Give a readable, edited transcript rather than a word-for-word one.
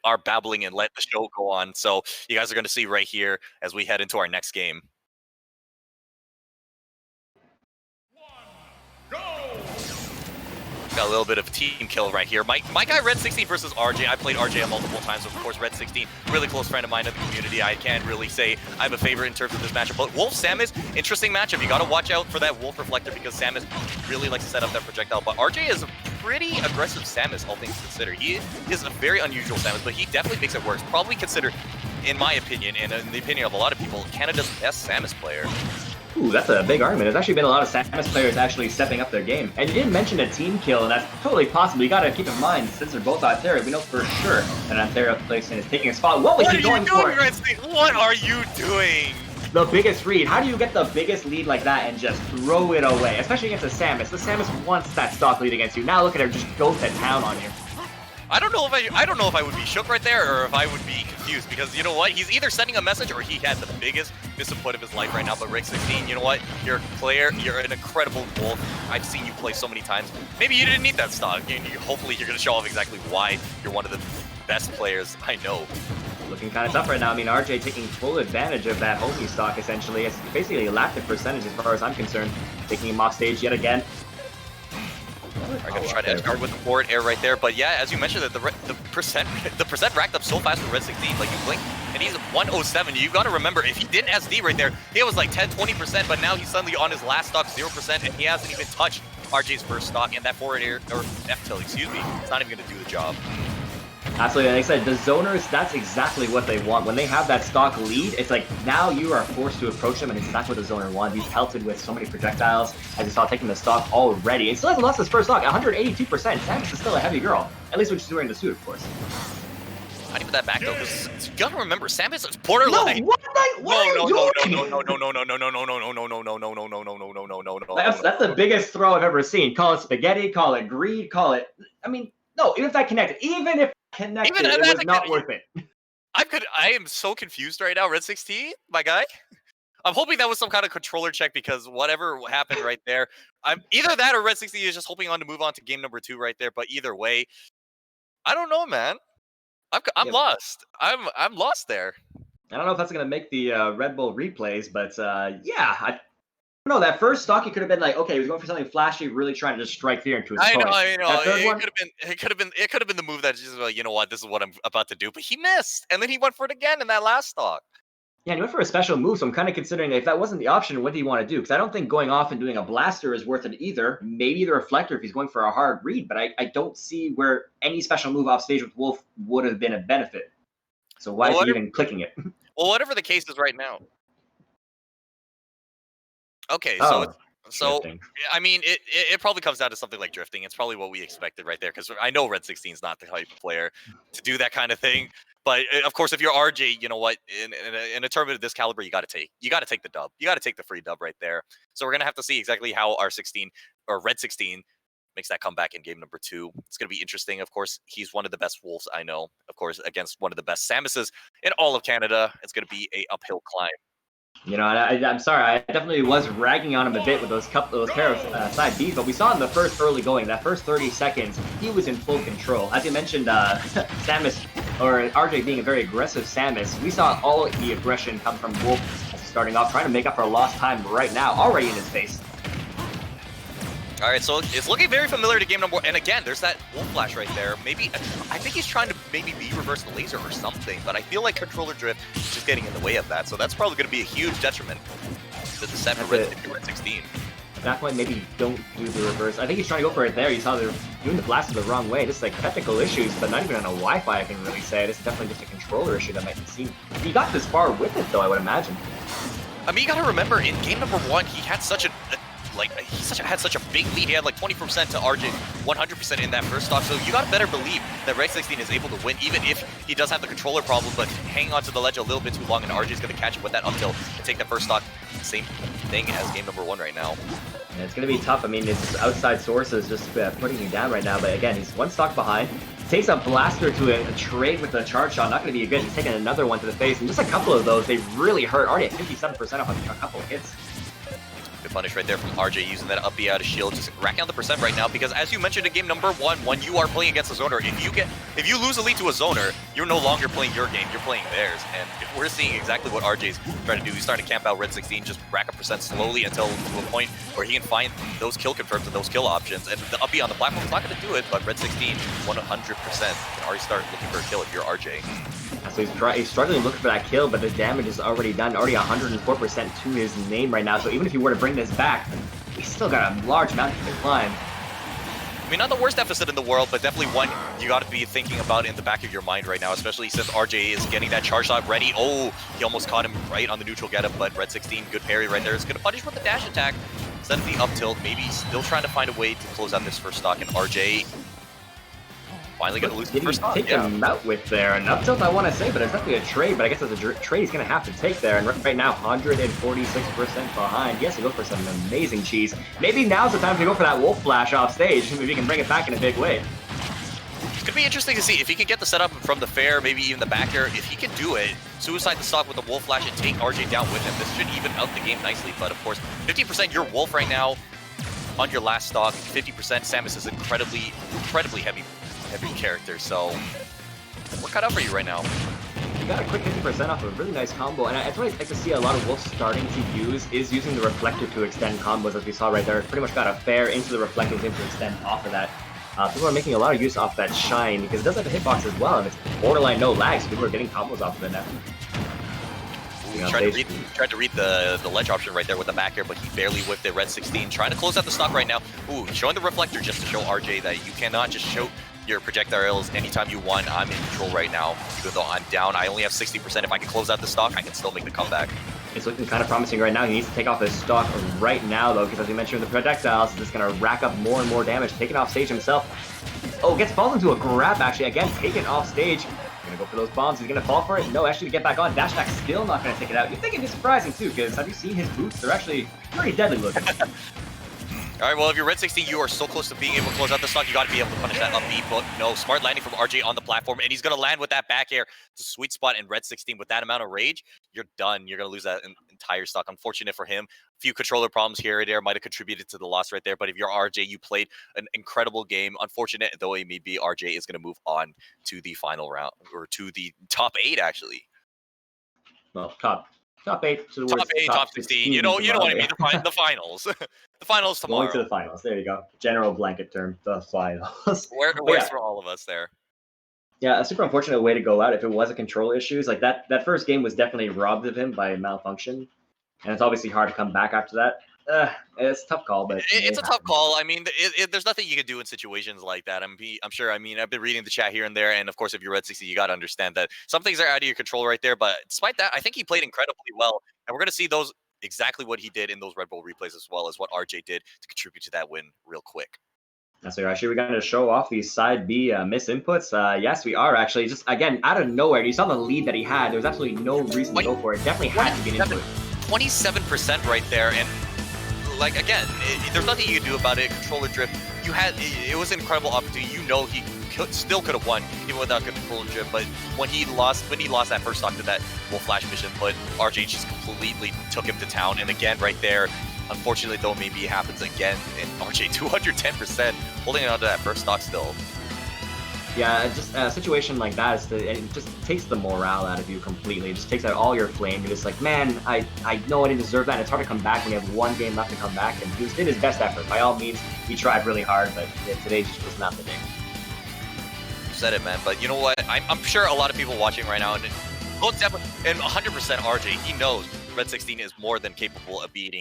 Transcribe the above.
our babbling and let the show go on. So you guys are going to see right here as we head into our next game. Got a little bit of a team kill right here. My guy Red16 versus Arjay. I played Arjay multiple times. Of course, Red16, really close friend of mine in the community. I can't really say I'm a favorite in terms of this matchup. But Wolf Samus, interesting matchup. You got to watch out for that Wolf Reflector because Samus really likes to set up that projectile. But Arjay is a pretty aggressive Samus, all things considered. He is a very unusual Samus, but he definitely makes it work. Probably considered, in my opinion, and in the opinion of a lot of people, Canada's best Samus player. Ooh, that's a big argument. There's actually been a lot of Samus players actually stepping up their game. And you didn't mention a team kill, and that's totally possible. You gotta keep in mind, since they're both Ontario, we know for sure that Ontario Placement is taking a spot. What was he going for? What are you doing? The biggest read. How do you get the biggest lead like that and just throw it away? Especially against a Samus. The Samus wants that stock lead against you. Now look at her just go to town on you. I don't know if I would be shook right there or if I would be confused because you know what? He's either sending a message or he had the biggest misinput of his life right now. But Red16, you know what? You're a player. You're an incredible Wolf. I've seen you play so many times. Maybe you didn't need that stock. Hopefully you're going to show off exactly why you're one of the best players I know. Looking kind of tough right now. I mean, Arjay taking full advantage of that homie stock essentially. It's basically a lack of percentage as far as I'm concerned. Taking him off stage yet again. Are going to try to edge guard with the forward air right there, but yeah, as you mentioned, that the percent racked up so fast with Red16, like you blink, and he's 107. You got to remember, if he didn't SD right there, he was like 10-20%, but now he's suddenly on his last stock 0%, and he hasn't even touched Arjay's first stock, and that forward air or F tilt, excuse me, it's not even going to do the job. Absolutely, like I said, the zoners, that's exactly what they want. When they have that stock lead, it's like now you are forced to approach them, and it's exactly what the zoner wants. He's pelted with so many projectiles, as you saw taking the stock already. He still hasn't lost his first stock, 182%. Samus is still a heavy girl, at least when she's wearing the suit, of course. Not even that back though, because you gotta remember, Samus is borderline. No, no. That's the biggest throw I've ever seen. Call it spaghetti, call it greed, call it. I mean, no, even if that connected, connected, it was not worth it. I am so confused right now, Red16, my guy. I'm hoping that was some kind of controller check because whatever happened right there, I'm either that or Red16 is just hoping on to move on to game number 2 right there. But either way, I don't know, man. I'm lost. I'm lost there. I don't know if that's gonna make the Red Bull replays, but yeah, no, that first stock, he could have been like, okay, he was going for something flashy, really trying to just strike fear into his opponent. I know. It could have been the move that just like, you know what, this is what I'm about to do. But he missed, and then he went for it again in that last stock. Yeah, and he went for a special move, so I'm kind of considering if that wasn't the option, what do you want to do? Because I don't think going off and doing a blaster is worth it either. Maybe the reflector if he's going for a hard read, but I don't see where any special move off stage with Wolf would have been a benefit. So why is he even clicking it? Well, whatever the case is right now. Okay, so I mean, it probably comes down to something like drifting. It's probably what we expected right there, because I know Red16 is not the type of player to do that kind of thing. But of course, if you're Arjay, you know what? In a tournament of this caliber, you got to take the dub. You got to take the free dub right there. So we're gonna have to see exactly how R16 or Red16 makes that comeback in game number 2. It's gonna be interesting. Of course, he's one of the best Wolves I know. Of course, against one of the best Samuses in all of Canada. It's gonna be a uphill climb. You know, I'm sorry, I definitely was ragging on him a bit with those pair of side Bs, but we saw in the first early going, that first 30 seconds, he was in full control. As you mentioned, Samus, or Arjay being a very aggressive Samus, we saw all the aggression come from Wolf as he's starting off, trying to make up for lost time right now, already in his face. All right, so it's looking very familiar to game number 1. And again, there's that Wolf Flash right there. Maybe, I think he's trying to maybe reverse the laser or something, but I feel like controller drift is just getting in the way of that. So that's probably going to be a huge detriment to the set for Red16. At that point, maybe don't do the reverse. I think he's trying to go for it there. You saw they're doing the blaster the wrong way. Just like technical issues, but not even on a Wi-Fi, I can really say. This is definitely just a controller issue that might be seen. He got this far with it, though, I would imagine. I mean, you got to remember, in game number 1, he had such a had such a big lead. He had like 20% to Arjay, 100% in that first stock. So you got to better believe that Red16 is able to win, even if he does have the controller problem, but hanging onto the ledge a little bit too long, and Arjay's going to catch him with that up tilt and take the first stock. Same thing as game number 1 right now. Yeah, it's going to be tough. I mean, it's outside sources just putting you down right now. But again, he's one stock behind. Takes a blaster to a trade with a charge shot. Not going to be good. He's taking another one to the face. And just a couple of those, they really hurt. Already at 57% off on a couple of hits. Good punish right there from Arjay, using that up B out of shield, just racking out the percent right now, because as you mentioned in game number 1, when you are playing against a zoner, if you lose a lead to a zoner, you're no longer playing your game, you're playing theirs. And we're seeing exactly what Arjay's trying to do. He's starting to camp out Red16, just rack up percent slowly until to a point where he can find those kill confirms and those kill options. And the up B on the platform is not going to do it, but Red16 100% can already start looking for a kill if you're Arjay. So he's struggling looking for that kill, but the damage is already done, already 104% to his name right now. So even if he were to bring this back, he's still got a large mountain to climb. I mean, not the worst deficit in the world, but definitely one you got to be thinking about in the back of your mind right now, especially since Arjay is getting that charge shot ready. Oh, he almost caught him right on the neutral getup, but Red16, good parry right there. It's going to punish with the dash attack instead of the up tilt. Maybe still trying to find a way to close out this first stock, and Arjay finally going to lose the first stock. Take him out with there. An up tilt, I want to say, but it's definitely a trade, but I guess it's a trade he's going to have to take there. And right now, 146% behind. He has to go for some amazing cheese. Maybe now's the time to go for that wolf flash off stage. Maybe he can bring it back in a big way. It's going to be interesting to see if he can get the setup from the fair, maybe even the back air. If he can do it, suicide the stock with the wolf flash and take Arjay down with him. This should even out the game nicely, but of course, 50% your wolf right now on your last stock. 50% Samus is incredibly heavy character, so we're cut out for you right now. You got a quick 50% off of a really nice combo, and that's what I like to see a lot of wolves starting to use, is using the reflector to extend combos, as we saw right there. Pretty much got a fair into the reflector to extend off of that. People are making a lot of use off that shine, because it does have a hitbox as well, and it's borderline no lag, so people are getting combos off of it now. Tried to read the ledge option right there with the back air, but he barely whipped it. Red16 trying to close out the stock right now. Ooh, showing the reflector just to show Arjay that you cannot just show your projectiles anytime you want. I'm in control right now, even though I'm down. I only have 60%. If I can close out the stock, I can still make the comeback. It's looking kind of promising right now. He needs to take off his stock right now, though, because as you mentioned, the projectiles is going to rack up more and more damage, taking off stage himself. Oh, gets fallen into a grab, actually. Again, taken off stage. Gonna go for those bombs. He's gonna fall for it. No, actually, to get back on. Dash attack still not gonna take it out. You'd think it'd be surprising, too, because have you seen his boots? They're actually pretty deadly looking. All right, well, if you're Red16, you are so close to being able to close out the stock. You got to be able to punish that up B, but no, smart landing from Arjay on the platform, and he's going to land with that back air. It's a sweet spot in Red16. With that amount of rage, you're done. You're going to lose that entire stock. Unfortunate for him. A few controller problems here and there might have contributed to the loss right there, but if you're Arjay, you played an incredible game. Unfortunate, though it may be, Arjay is going to move on to the final round, or to the top 8, actually. Well, top 8 to the top 8, top 16. You know what I mean. The finals. The finals tomorrow. Going to the finals. There you go. General blanket term. The finals. Where's for all of us there. Yeah, a super unfortunate way to go out if it was a control issues. Like that first game was definitely robbed of him by malfunction. And it's obviously hard to come back after that. It's a tough call, but it's a tough call. I mean, there's nothing you can do in situations like that. I'm sure. I mean, I've been reading the chat here and there, and of course, if you're Red16, you got to understand that some things are out of your control right there. But despite that, I think he played incredibly well, and we're going to see those exactly what he did in those Red Bull replays, as well as what Arjay did to contribute to that win real quick. So actually, we're going to show off these side B miss inputs. Yes, we are actually. Just again, out of nowhere, you saw the lead that he had. There was absolutely no reason to go for it. Definitely had to be an input. 27% right there, and like again, there's nothing you can do about it. Controller drift. It was an incredible opportunity. You know he still could have won even without controller drift. But when he lost that first stock to that wolf flash mission, but Arjay just completely took him to town. And again, right there, unfortunately though, maybe it happens again. And Arjay 210% holding on to that first stock still. Yeah, just a situation like that it just takes the morale out of you completely. It just takes out all your flame. You're just like, man, I know I didn't deserve that. And it's hard to come back when you have one game left to come back. And he did his best effort. By all means, he tried really hard, but today just was not the day. You said it, man. But you know what? I'm sure a lot of people watching right now, and 100% Arjay, he knows Red16 is more than capable of beating him.